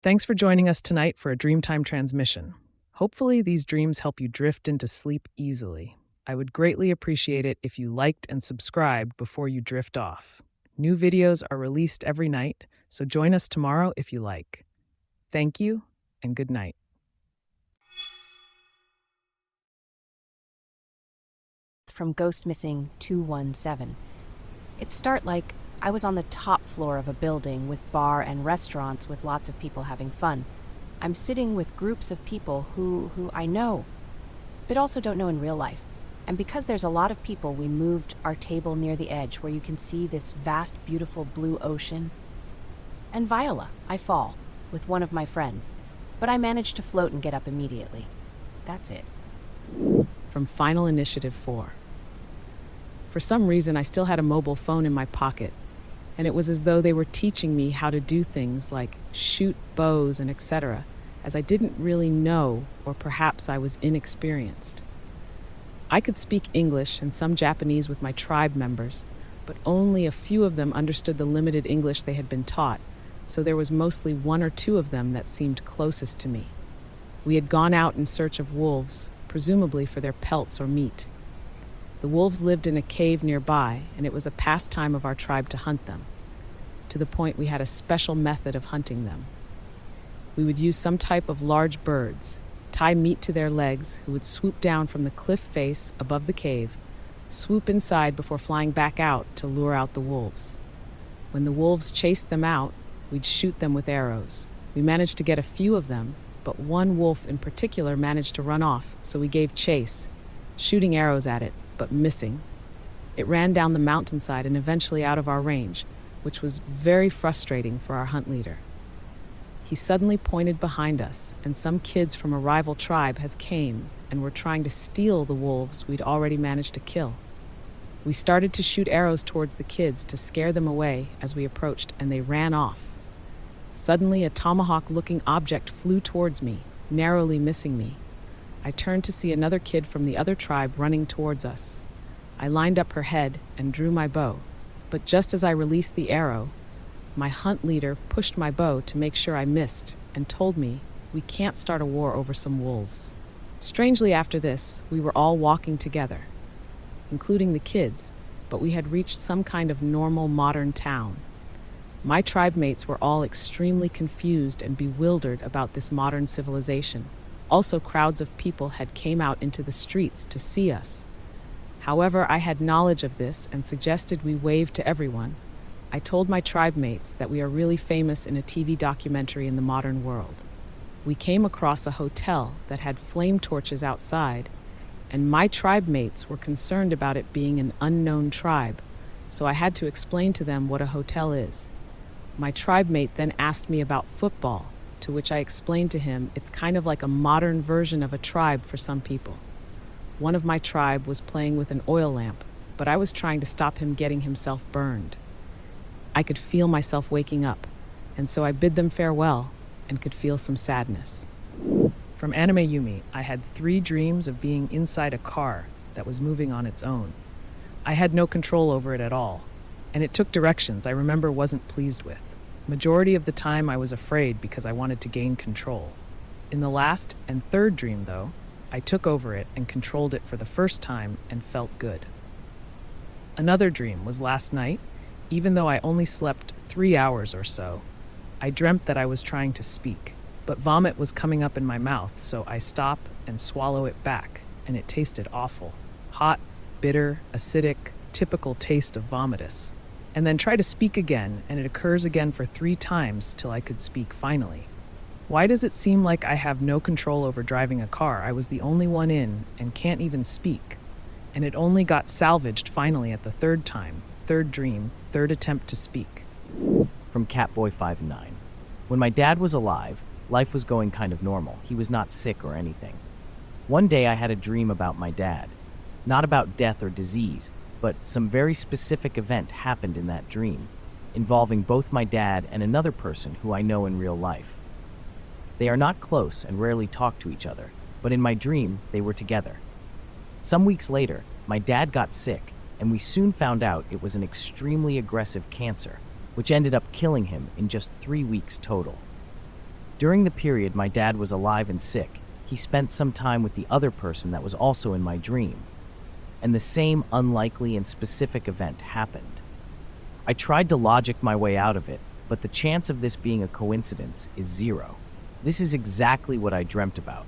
Thanks for joining us tonight for a Dreamtime Transmission. Hopefully, these dreams help you drift into sleep easily. I would greatly appreciate it if you liked and subscribed before you drift off. New videos are released every night, so join us tomorrow if you like. Thank you, and good night. From Ghost Missing 217. It start like I was on the top floor of a building with bar and restaurants with lots of people having fun. I'm sitting with groups of people who I know, but also don't know in real life. And because there's a lot of people, we moved our table near the edge where you can see this vast, beautiful blue ocean. And Viola, I fall, with one of my friends. But I managed to float and get up immediately. That's it. From Final Initiative 4. For some reason, I still had a mobile phone in my pocket, and it was as though they were teaching me how to do things like shoot bows and etc., as I didn't really know, or perhaps I was inexperienced. I could speak English and some Japanese with my tribe members, but only a few of them understood the limited English they had been taught, so there was mostly one or two of them that seemed closest to me. We had gone out in search of wolves, presumably for their pelts or meat. The wolves lived in a cave nearby, and it was a pastime of our tribe to hunt them, to the point we had a special method of hunting them. We would use some type of large birds, tie meat to their legs, who would swoop down from the cliff face above the cave, swoop inside before flying back out to lure out the wolves. When the wolves chased them out, we'd shoot them with arrows. We managed to get a few of them, but one wolf in particular managed to run off, so we gave chase, shooting arrows at it, but missing. It ran down the mountainside and eventually out of our range, which was very frustrating for our hunt leader. He suddenly pointed behind us, and some kids from a rival tribe came and were trying to steal the wolves we'd already managed to kill. We started to shoot arrows towards the kids to scare them away as we approached, and they ran off. Suddenly, a tomahawk-looking object flew towards me, narrowly missing me. I turned to see another kid from the other tribe running towards us. I lined up her head and drew my bow, but just as I released the arrow, my hunt leader pushed my bow to make sure I missed and told me we can't start a war over some wolves. Strangely, after this, we were all walking together, including the kids, but we had reached some kind of normal modern town. My tribe mates were all extremely confused and bewildered about this modern civilization. Also, crowds of people had came out into the streets to see us. However, I had knowledge of this and suggested we wave to everyone. I told my tribe mates that we are really famous in a TV documentary in the modern world. We came across a hotel that had flame torches outside, and my tribe mates were concerned about it being an unknown tribe, so I had to explain to them what a hotel is. My tribe mate then asked me about football, to which I explained to him it's kind of like a modern version of a tribe for some people. One of my tribe was playing with an oil lamp, but I was trying to stop him getting himself burned. I could feel myself waking up, and so I bid them farewell and could feel some sadness. From Anime Yumi, I had 3 dreams of being inside a car that was moving on its own. I had no control over it at all, and it took directions I remember wasn't pleased with. Majority of the time I was afraid because I wanted to gain control. In the last and 3rd dream, though, I took over it and controlled it for the first time and felt good. Another dream was last night. Even though I only slept 3 hours or so, I dreamt that I was trying to speak, but vomit was coming up in my mouth, so I stop and swallow it back, and it tasted awful. Hot, bitter, acidic, typical taste of vomitus. And then try to speak again, and it occurs again for 3 times till I could speak finally. Why does it seem like I have no control over driving a car? I was the only one in and can't even speak. And it only got salvaged finally at the 3rd time, 3rd dream, 3rd attempt to speak. From Catboy59. When my dad was alive, life was going kind of normal. He was not sick or anything. One day I had a dream about my dad. Not about death or disease, but some very specific event happened in that dream, involving both my dad and another person who I know in real life. They are not close and rarely talk to each other, but in my dream, they were together. Some weeks later, my dad got sick, and we soon found out it was an extremely aggressive cancer, which ended up killing him in just 3 weeks total. During the period my dad was alive and sick, he spent some time with the other person that was also in my dream, and the same unlikely and specific event happened. I tried to logic my way out of it, but the chance of this being a coincidence is 0. This is exactly what I dreamt about.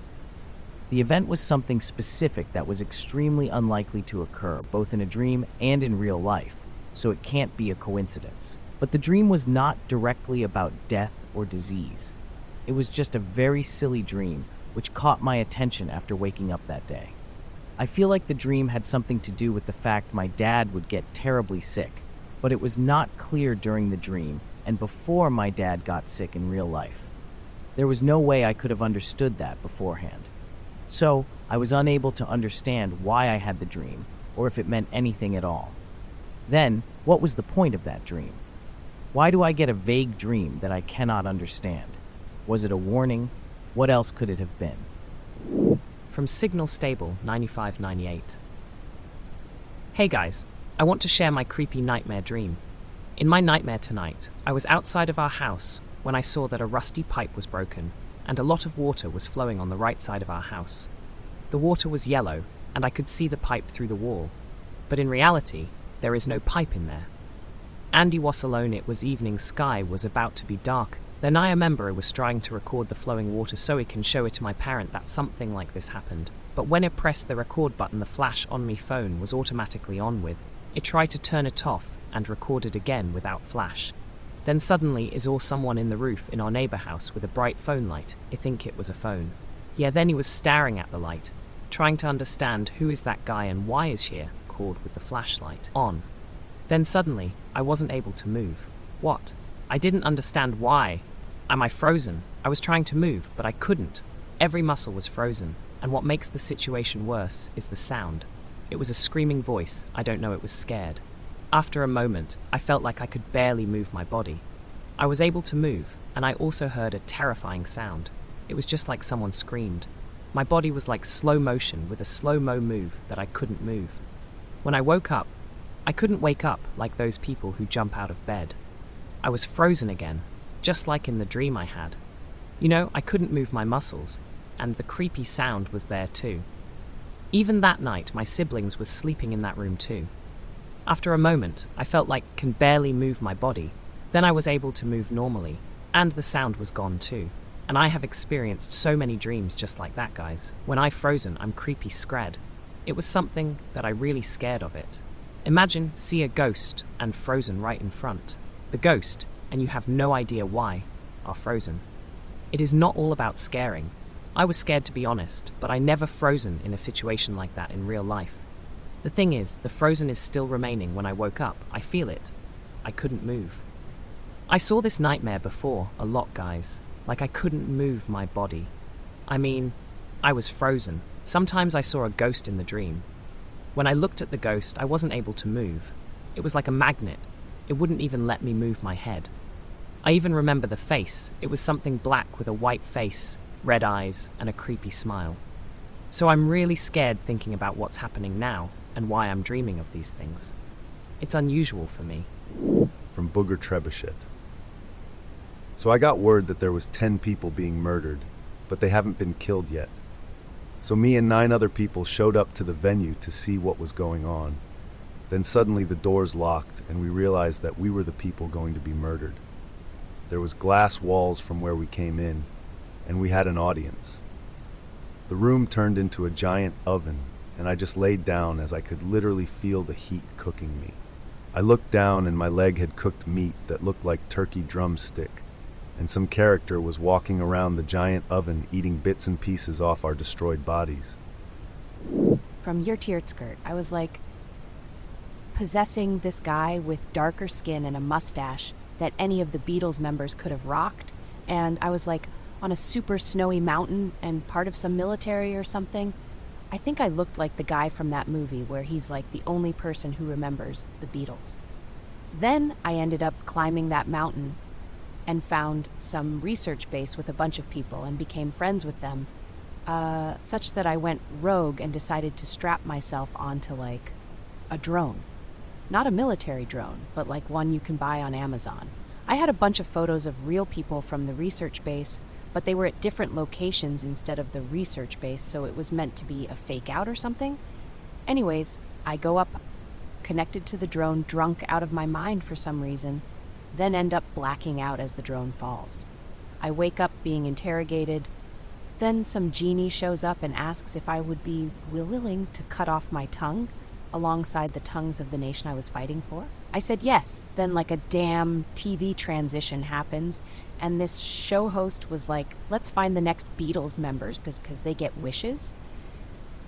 The event was something specific that was extremely unlikely to occur, both in a dream and in real life, so it can't be a coincidence. But the dream was not directly about death or disease. It was just a very silly dream, which caught my attention after waking up that day. I feel like the dream had something to do with the fact my dad would get terribly sick, but it was not clear during the dream and before my dad got sick in real life. There was no way I could have understood that beforehand. So, I was unable to understand why I had the dream, or if it meant anything at all. Then, what was the point of that dream? Why do I get a vague dream that I cannot understand? Was it a warning? What else could it have been? From Signal Stable 9598. Hey guys, I want to share my creepy nightmare dream. In my nightmare tonight, I was outside of our house when I saw that a rusty pipe was broken and a lot of water was flowing on the right side of our house. The water was yellow and I could see the pipe through the wall, but in reality, there is no pipe in there. Andy was alone, it was evening, sky was about to be dark. Then I remember I was trying to record the flowing water so he can show it to my parent that something like this happened. But when I pressed the record button, the flash on my phone was automatically on with. It tried to turn it off and recorded again without flash. Then suddenly is all someone in the roof in our neighbor house with a bright phone light. I think it was a phone. Yeah, then he was staring at the light, trying to understand who is that guy and why is here, called with the flashlight on. Then suddenly, I wasn't able to move. What? I didn't understand why. Am I frozen? I was trying to move, but I couldn't. Every muscle was frozen, and what makes the situation worse is the sound. It was a screaming voice. I don't know, it was scared. After a moment, I felt like I could barely move my body. I was able to move, and I also heard a terrifying sound. It was just like someone screamed. My body was like slow motion with a slow-mo move that I couldn't move. When I woke up, I couldn't wake up like those people who jump out of bed. I was frozen again, just like in the dream I had. You know, I couldn't move my muscles, and the creepy sound was there too. Even that night, my siblings were sleeping in that room too. After a moment, I felt like I can barely move my body. Then I was able to move normally, and the sound was gone too. And I have experienced so many dreams just like that, guys. When I've frozen, I'm creepy scred. It was something that I really scared of it. Imagine see a ghost and frozen right in front. The ghost, and you have no idea why, are frozen. It is not all about scaring. I was scared, to be honest, but I never frozen in a situation like that in real life. The thing is, the frozen is still remaining when I woke up. I feel it. I couldn't move. I saw this nightmare before, a lot, guys. Like I couldn't move my body. I mean, I was frozen. Sometimes I saw a ghost in the dream. When I looked at the ghost, I wasn't able to move. It was like a magnet. It wouldn't even let me move my head. I even remember the face. It was something black with a white face, red eyes, and a creepy smile. So I'm really scared thinking about what's happening now and why I'm dreaming of these things. It's unusual for me. From Booger Trebuchet. So I got word that there was 10 people being murdered, but they haven't been killed yet. So me and 9 other people showed up to the venue to see what was going on. Then suddenly the doors locked and we realized that we were the people going to be murdered. There was glass walls from where we came in, and we had an audience. The room turned into a giant oven, and I just laid down as I could literally feel the heat cooking me. I looked down and my leg had cooked meat that looked like turkey drumstick, and some character was walking around the giant oven eating bits and pieces off our destroyed bodies. From Your Tiered Skirt, I was like possessing this guy with darker skin and a mustache that any of the Beatles members could have rocked, and I was like on a super snowy mountain and part of some military or something. I think I looked like the guy from that movie where he's like the only person who remembers the Beatles. Then I ended up climbing that mountain and found some research base with a bunch of people and became friends with them, such that I went rogue and decided to strap myself onto like a drone. Not a military drone, but like one you can buy on Amazon. I had a bunch of photos of real people from the research base, but they were at different locations instead of the research base, so it was meant to be a fake out or something. Anyways, I go up, connected to the drone, drunk out of my mind for some reason, then end up blacking out as the drone falls. I wake up being interrogated. Then some genie shows up and asks if I would be willing to cut off my tongue alongside the tongues of the nation I was fighting for. I said yes. Then like a damn TV transition happens, and this show host was like, let's find the next Beatles members because they get wishes.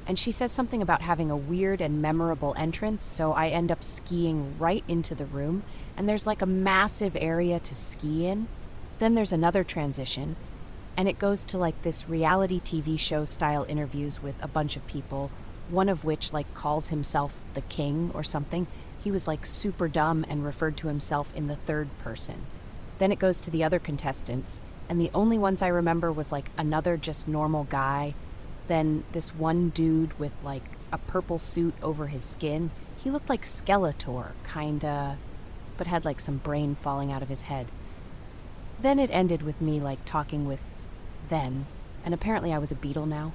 And she says something about having a weird and memorable entrance, so I end up skiing right into the room, and there's like a massive area to ski in. Then there's another transition, and it goes to like this reality TV show style interviews with a bunch of people, one of which like calls himself the king or something. He was like super dumb and referred to himself in the third person. Then it goes to the other contestants, and the only ones I remember was like another just normal guy, then this one dude with like a purple suit over his skin. He looked like Skeletor, kinda, but had like some brain falling out of his head. Then it ended with me like talking with them, and apparently I was a Beatle now.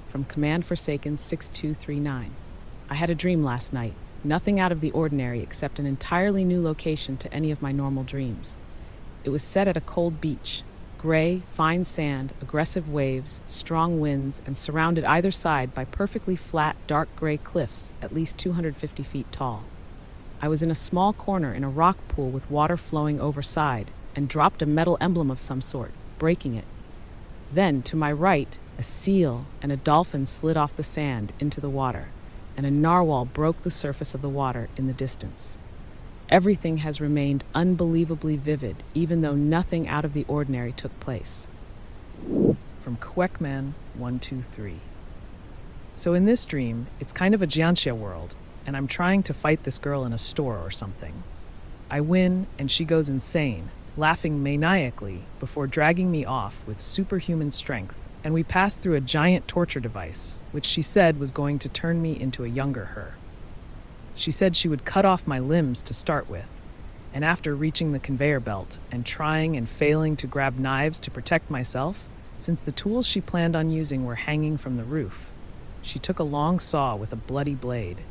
From Command Forsaken 6239. I had a dream last night, nothing out of the ordinary except an entirely new location to any of my normal dreams. It was set at a cold beach, gray, fine sand, aggressive waves, strong winds, and surrounded either side by perfectly flat, dark gray cliffs at least 250 feet tall. I was in a small corner in a rock pool with water flowing overside, and dropped a metal emblem of some sort, breaking it. Then, to my right, a seal and a dolphin slid off the sand into the water, and a narwhal broke the surface of the water in the distance. Everything has remained unbelievably vivid, even though nothing out of the ordinary took place. From Queckman 123. So in this dream, it's kind of a Jianxia world, and I'm trying to fight this girl in a store or something. I win, and she goes insane, laughing maniacally before dragging me off with superhuman strength, and we pass through a giant torture device, which she said was going to turn me into a younger her. She said she would cut off my limbs to start with, and after reaching the conveyor belt and trying and failing to grab knives to protect myself, since the tools she planned on using were hanging from the roof, she took a long saw with a bloody blade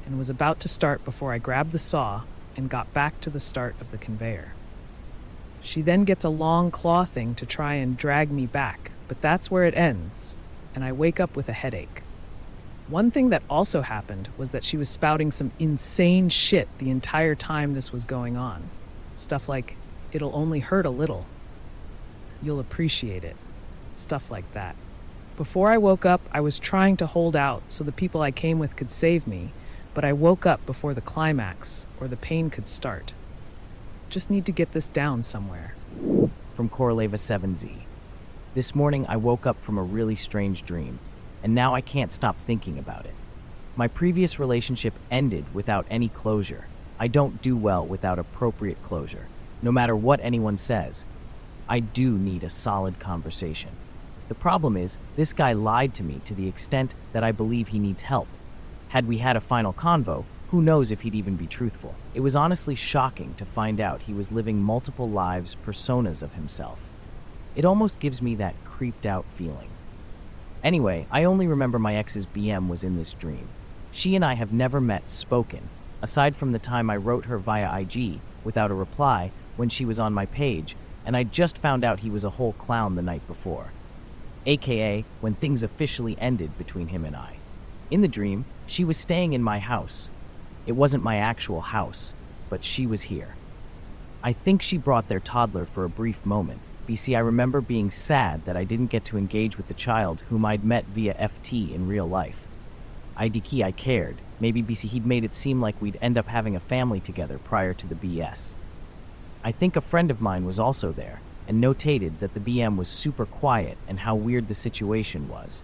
and was about to start before I grabbed the saw and got back to the start of the conveyor. She then gets a long claw thing to try and drag me back, but that's where it ends, and I wake up with a headache. One thing that also happened was that she was spouting some insane shit the entire time this was going on. Stuff like, it'll only hurt a little. You'll appreciate it. Stuff like that. Before I woke up, I was trying to hold out so the people I came with could save me, but I woke up before the climax, or the pain could start. Just need to get this down somewhere. From Corleva 7Z. This morning I woke up from a really strange dream, and now I can't stop thinking about it. My previous relationship ended without any closure. I don't do well without appropriate closure, no matter what anyone says. I do need a solid conversation. The problem is, this guy lied to me to the extent that I believe he needs help. Had we had a final convo, who knows if he'd even be truthful. It was honestly shocking to find out he was living multiple lives, personas of himself. It almost gives me that creeped out feeling. Anyway, I only remember my ex's BM was in this dream. She and I have never met spoken, aside from the time I wrote her via IG without a reply when she was on my page, and I just found out he was a whole clown the night before. AKA when things officially ended between him and I. In the dream, she was staying in my house. It wasn't my actual house, but she was here. I think she brought their toddler for a brief moment. BC, I remember being sad that I didn't get to engage with the child whom I'd met via FT in real life. IDK, I cared. Maybe BC, he'd made it seem like we'd end up having a family together prior to the BS. I think a friend of mine was also there, and notated that the BM was super quiet and how weird the situation was.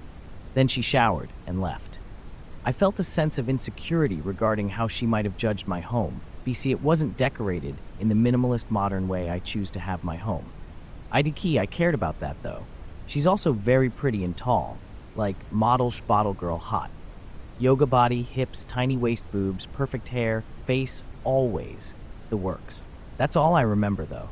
Then she showered and left. I felt a sense of insecurity regarding how she might have judged my home. BC, it wasn't decorated in the minimalist modern way I choose to have my home. IDK, I cared about that though. She's also very pretty and tall, like model bottle girl hot. Yoga body, hips, tiny waist boobs, perfect hair, face, always the works. That's all I remember though.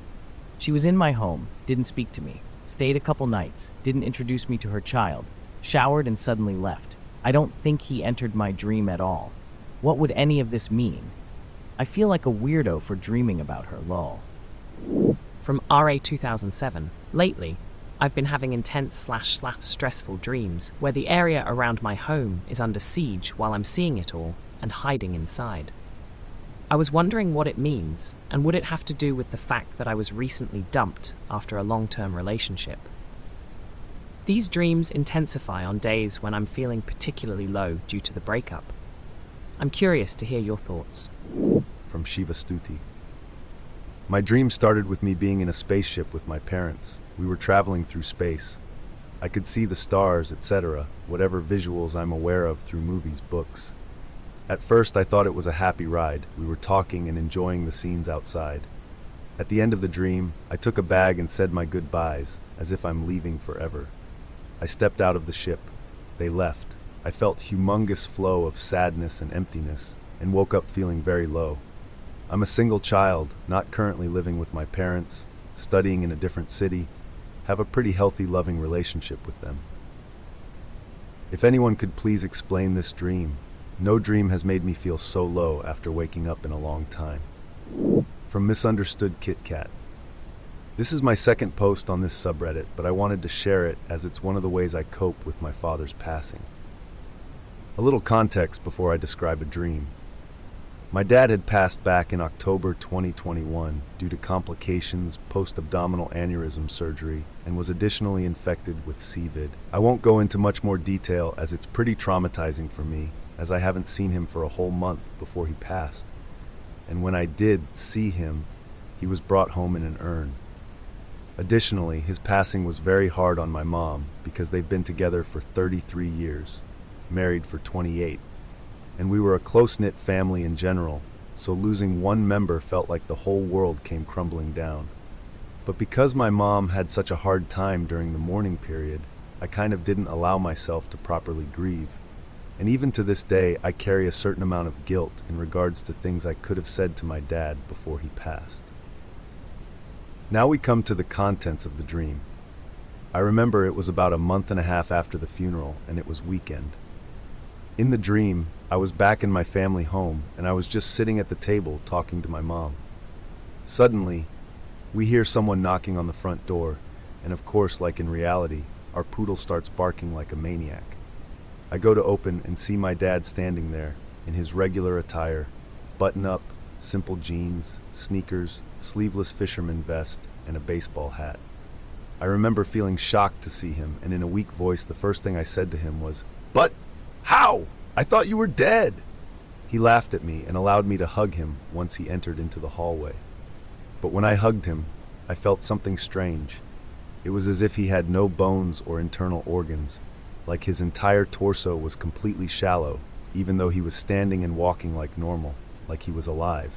She was in my home, didn't speak to me, stayed a couple nights, didn't introduce me to her child, showered and suddenly left. I don't think he entered my dream at all. What would any of this mean? I feel like a weirdo for dreaming about her, lol. From RA 2007. Lately, I've been having intense / stressful dreams where the area around my home is under siege while I'm seeing it all and hiding inside. I was wondering what it means, and would it have to do with the fact that I was recently dumped after a long-term relationship? These dreams intensify on days when I'm feeling particularly low due to the breakup. I'm curious to hear your thoughts. From Shiva Stuti. My dream started with me being in a spaceship with my parents. We were traveling through space. I could see the stars, etc., whatever visuals I'm aware of through movies, books. At first, I thought it was a happy ride. We were talking and enjoying the scenes outside. At the end of the dream, I took a bag and said my goodbyes, as if I'm leaving forever. I stepped out of the ship. They left. I felt humongous flow of sadness and emptiness, and woke up feeling very low. I'm a single child, not currently living with my parents, studying in a different city, have a pretty healthy, loving relationship with them. If anyone could please explain this dream. No dream has made me feel so low after waking up in a long time. From Misunderstood Kit Kat. This is my second post on this subreddit, but I wanted to share it as it's one of the ways I cope with my father's passing. A little context before I describe a dream. My dad had passed back in October 2021 due to complications post-abdominal aneurysm surgery and was additionally infected with CVID. I won't go into much more detail as it's pretty traumatizing for me, as I haven't seen him for a whole month before he passed. And when I did see him, he was brought home in an urn. Additionally, his passing was very hard on my mom because they've been together for 33 years, married for 28. And we were a close-knit family in general, so losing one member felt like the whole world came crumbling down. But because my mom had such a hard time during the mourning period, I kind of didn't allow myself to properly grieve. And even to this day, I carry a certain amount of guilt in regards to things I could have said to my dad before he passed. Now we come to the contents of the dream. I remember it was about a month and a half after the funeral, and it was weekend. In the dream, I was back in my family home, and I was just sitting at the table talking to my mom. Suddenly, we hear someone knocking on the front door, and of course, like in reality, our poodle starts barking like a maniac. I go to open and see my dad standing there, in his regular attire, button-up, simple jeans, sneakers, sleeveless fisherman vest, and a baseball hat. I remember feeling shocked to see him, and in a weak voice, the first thing I said to him was, "But how? I thought you were dead!" He laughed at me and allowed me to hug him once he entered into the hallway. But when I hugged him, I felt something strange. It was as if he had no bones or internal organs, like his entire torso was completely shallow, even though he was standing and walking like normal, like he was alive.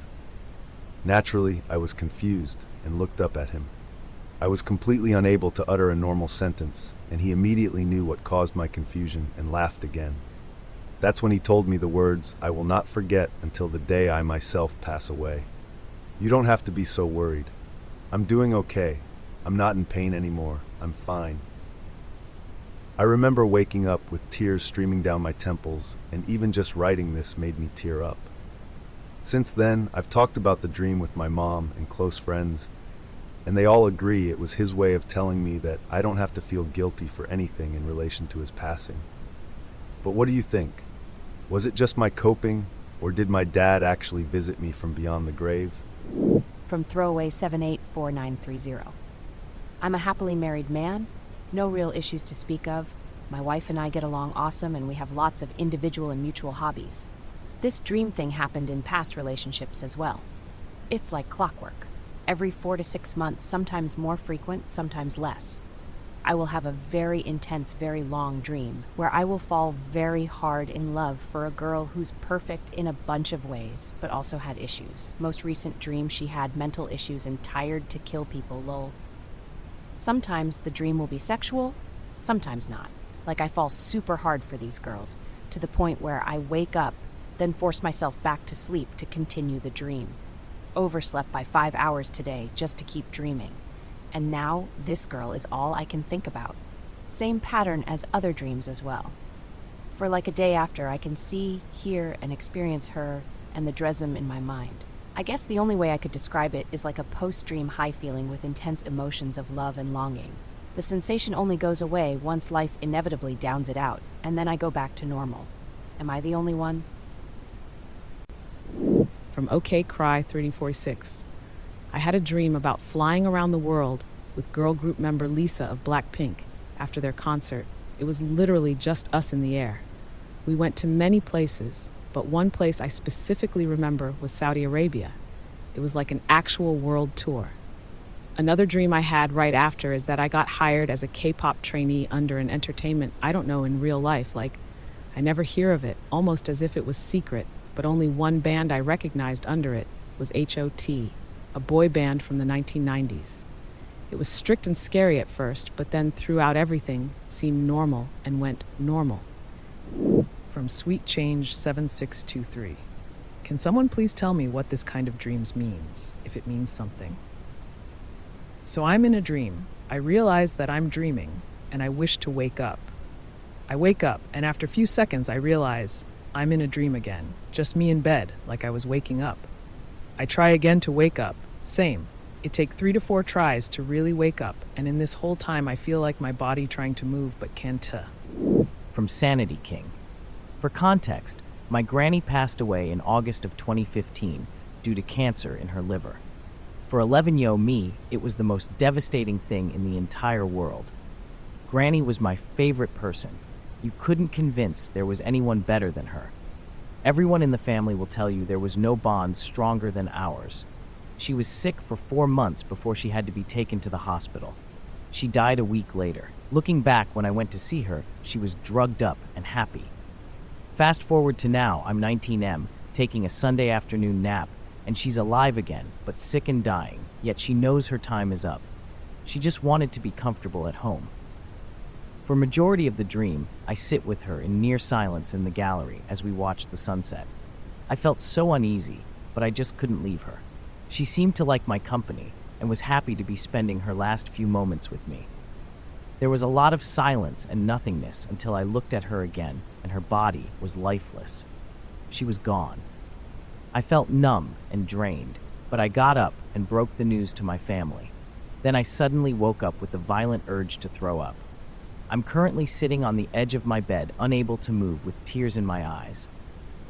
Naturally, I was confused and looked up at him. I was completely unable to utter a normal sentence, and he immediately knew what caused my confusion and laughed again. That's when he told me the words, "I will not forget until the day I myself pass away. You don't have to be so worried. I'm doing okay. I'm not in pain anymore. I'm fine." I remember waking up with tears streaming down my temples, and even just writing this made me tear up. Since then, I've talked about the dream with my mom and close friends, and they all agree it was his way of telling me that I don't have to feel guilty for anything in relation to his passing. But what do you think? Was it just my coping, or did my dad actually visit me from beyond the grave? From Throwaway 784930. I'm a happily married man, no real issues to speak of. My wife and I get along awesome, and we have lots of individual and mutual hobbies. This dream thing happened in past relationships as well. It's like clockwork. Every 4 to 6 months, sometimes more frequent, sometimes less. I will have a very intense, very long dream where I will fall very hard in love for a girl who's perfect in a bunch of ways, but also had issues. Most recent dream, she had mental issues and tired to kill people, lol. Sometimes the dream will be sexual, sometimes not. Like I fall super hard for these girls, to the point where I wake up, then force myself back to sleep to continue the dream. Overslept by 5 hours today just to keep dreaming. and now this girl is all I can think about. Same pattern as other dreams as well. For like a day after, I can see, hear, and experience her and the Dresm in my mind. I guess the only way I could describe it is like a post-dream high feeling with intense emotions of love and longing. The sensation only goes away once life inevitably downs it out, and then I go back to normal. Am I the only one? From OK Cry 3046. I had a dream about flying around the world with girl group member Lisa of Blackpink after their concert. It was literally just us in the air. We went to many places, but one place I specifically remember was Saudi Arabia. It was like an actual world tour. Another dream I had right after is that I got hired as a K-pop trainee under an entertainment I don't know in real life. Like, I never hear of it, almost as if it was secret, but only one band I recognized under it was HOT, a boy band from the 1990s. It was strict and scary at first, but then throughout everything seemed normal and went normal. From Sweet Change 7623. Can someone please tell me what this kind of dreams means, if it means something? So I'm in a dream. I realize that I'm dreaming, and I wish to wake up. I wake up, and after a few seconds I realize I'm in a dream again, just me in bed, like I was waking up. I try again to wake up. Same. It takes 3 to 4 tries to really wake up, and in this whole time I feel like my body trying to move but can't. From Sanity King. For context, my granny passed away in August of 2015 due to cancer in her liver. For 11-yo me, it was the most devastating thing in the entire world. Granny was my favorite person. You couldn't convince there was anyone better than her. Everyone in the family will tell you there was no bond stronger than ours. She was sick for 4 months before she had to be taken to the hospital. She died a week later. Looking back when I went to see her, she was drugged up and happy. Fast forward to now, I'm 19M, taking a Sunday afternoon nap, and she's alive again, but sick and dying, yet she knows her time is up. She just wanted to be comfortable at home. For majority of the dream, I sit with her in near silence in the gallery as we watch the sunset. I felt so uneasy, but I just couldn't leave her. She seemed to like my company and was happy to be spending her last few moments with me. There was a lot of silence and nothingness until I looked at her again, and her body was lifeless. She was gone. I felt numb and drained, but I got up and broke the news to my family. Then I suddenly woke up with a violent urge to throw up. I'm currently sitting on the edge of my bed, unable to move, with tears in my eyes.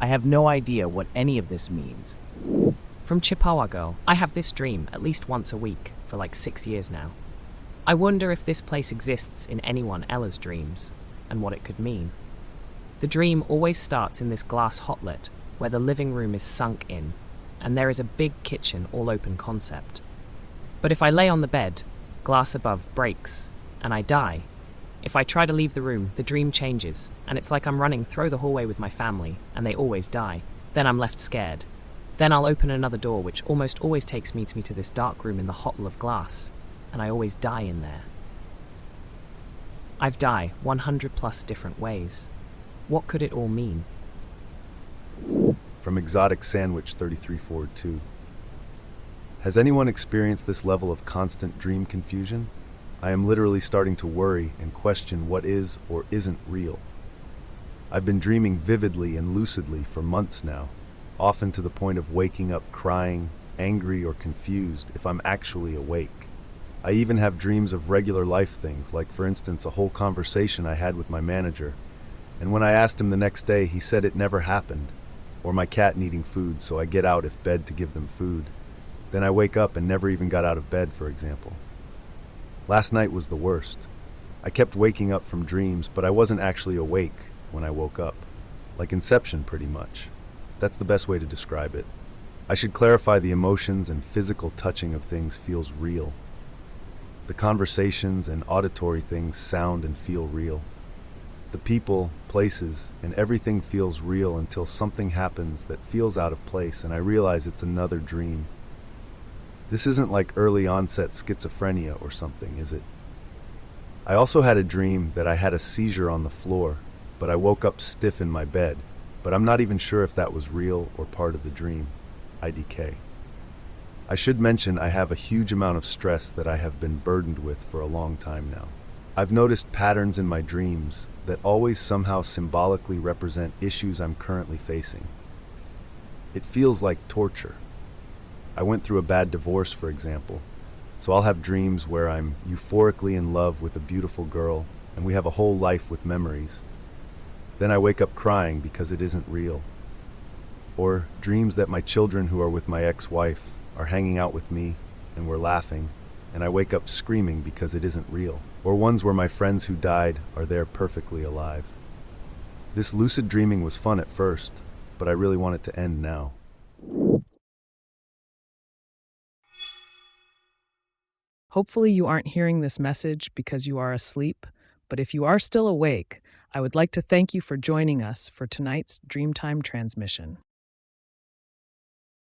I have no idea what any of this means. From Chippewa Girl. I have this dream at least once a week for like 6 years now. I wonder if this place exists in anyone else's dreams and what it could mean. The dream always starts in this glass hotlet where the living room is sunk in, and there is a big kitchen all open concept. But if I lay on the bed, glass above breaks, and I die. If I try to leave the room, the dream changes, and it's like I'm running through the hallway with my family, and they always die. Then I'm left scared. Then I'll open another door, which almost always takes me to this dark room in the hottle of glass, and I always die in there. I've died 100 plus different ways. What could it all mean? From Exotic Sandwich 3342. Has anyone experienced this level of constant dream confusion? I am literally starting to worry and question what is or isn't real. I've been dreaming vividly and lucidly for months now, often to the point of waking up crying, angry, or confused if I'm actually awake. I even have dreams of regular life things, like for instance a whole conversation I had with my manager, and when I asked him the next day he said it never happened, or my cat needing food so I get out of bed to give them food. Then I wake up and never even got out of bed, for example. Last night was the worst. I kept waking up from dreams, but I wasn't actually awake when I woke up. Like Inception, pretty much. That's the best way to describe it. I should clarify the emotions and physical touching of things feels real. The conversations and auditory things sound and feel real. The people, places, and everything feels real until something happens that feels out of place and I realize it's another dream. This isn't like early onset schizophrenia or something, is it? I also had a dream that I had a seizure on the floor, but I woke up stiff in my bed, but I'm not even sure if that was real or part of the dream. IDK. I should mention I have a huge amount of stress that I have been burdened with for a long time now. I've noticed patterns in my dreams that always somehow symbolically represent issues I'm currently facing. It feels like torture. I went through a bad divorce, for example, so I'll have dreams where I'm euphorically in love with a beautiful girl and we have a whole life with memories. Then I wake up crying because it isn't real. Or dreams that my children who are with my ex-wife are hanging out with me and we're laughing, and I wake up screaming because it isn't real. Or ones where my friends who died are there perfectly alive. This lucid dreaming was fun at first, but I really want it to end now. Hopefully, you aren't hearing this message because you are asleep, but if you are still awake, I would like to thank you for joining us for tonight's Dreamtime Transmission.